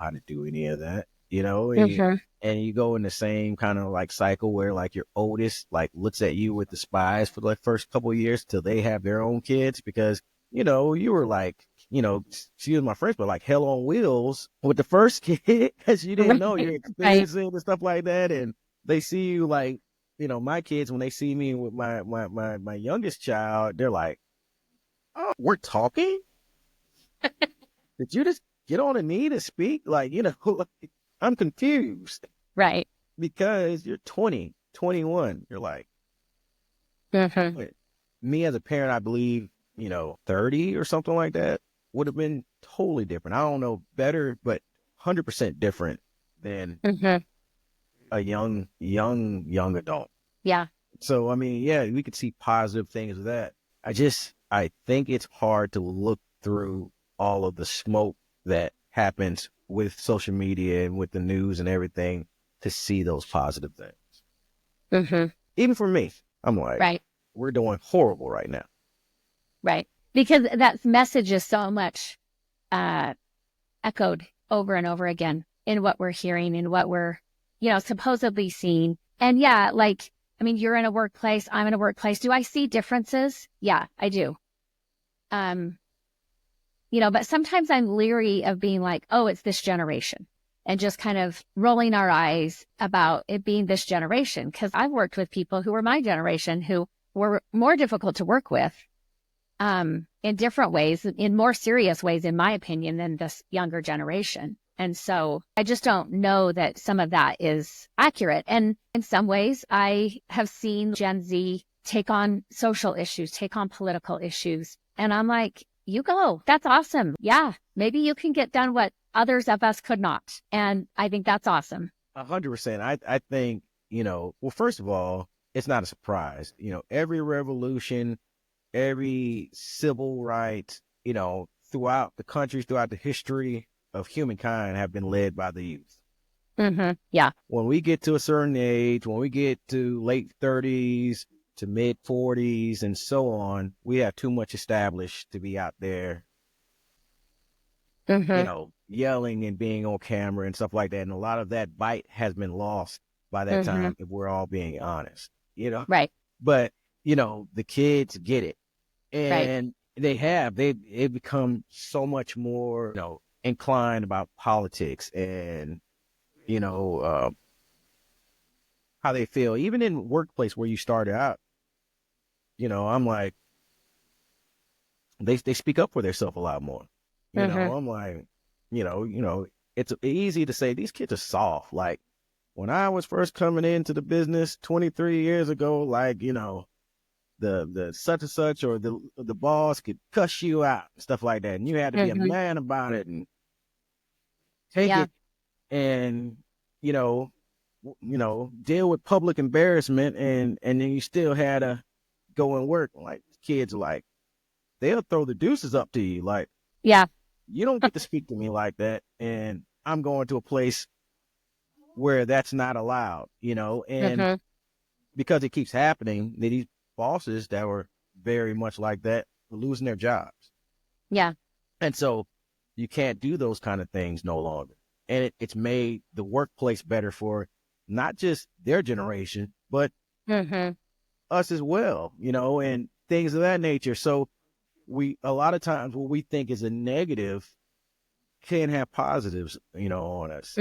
how to do any of that, you know, Hmm. and you go in the same kind of like cycle where like your oldest like looks at you with the spies for the first couple of years till they have their own kids because, you know, you were like, you know, she was my friend, but like hell on wheels with the first kid because you didn't know you're Right. Right. experiencing and stuff like that. And they see you like, you know, my kids, when they see me with my youngest child, they're like, oh, we're talking? Did you just get on a knee to speak? Like, you know, like, I'm confused Right. because you're 20, 21. You're like, Hmm. wait. Me as a parent, I believe, you know, 30 or something like that would have been totally different. I don't know, better, but 100% different than Hmm. a young adult. Yeah. So, I mean, yeah, we could see positive things of that. I think it's hard to look through all of the smoke that happens with social media and with the news and everything to see those positive things. Hmm. Even for me, I'm like, Right. we're doing horrible right now. Right. Because that message is so much uh, echoed over and over again in what we're hearing and what we're, supposedly seeing. And yeah, like, I mean, you're in a workplace, I'm in a workplace. Do I see differences? Yeah, I do. Um, but sometimes I'm leery of being like, oh, it's this generation and just kind of rolling our eyes about it being this generation. Cause I've worked with people who were my generation who were more difficult to work with in different ways, in more serious ways, in my opinion, than this younger generation. And so I just don't know that some of that is accurate. And in some ways, I have seen Gen Z take on social issues, take on political issues. And I'm like, you go. That's awesome. Yeah. Maybe you can get done what others of us could not. And I think that's awesome. 100%. I think, you know, well, first of all, it's not a surprise. You know, every revolution, every civil rights, you know, throughout the countries, throughout the history of humankind have been led by the youth. Yeah. When we get to a certain age, when we get to late 30s to mid 40s and so on, we have too much established to be out there, you Hmm. know, yelling and being on camera and stuff like that. And a lot of that bite has been lost by that Hmm. time, if we're all being honest, you know. Right. But, you know, the kids get it. Right. And they've become so much more, you know, inclined about politics and, you know, how they feel. Even in workplace where you started out, you know, I'm like, they speak up for themselves a lot more. You Hmm. know, I'm like, it's easy to say these kids are soft. Like when I was first coming into the business 23 years ago, like, you know, the such and such or the boss could cuss you out and stuff like that. And you had to be a Hmm. man about it and take Yeah. it and, you know, deal with public embarrassment and then you still had to go and work. Like kids are like, they'll throw the deuces up to you. Like, Yeah. you don't get to speak to me like that. And I'm going to a place where that's not allowed, you know, and Hmm. because it keeps happening, these bosses that were very much like that were losing their jobs. Yeah. And so you can't do those kind of things no longer. And it's made the workplace better for not just their generation, but Hmm. us as well, you know, and things of that nature. So a lot of times what we think is a negative can have positives, you know, on us.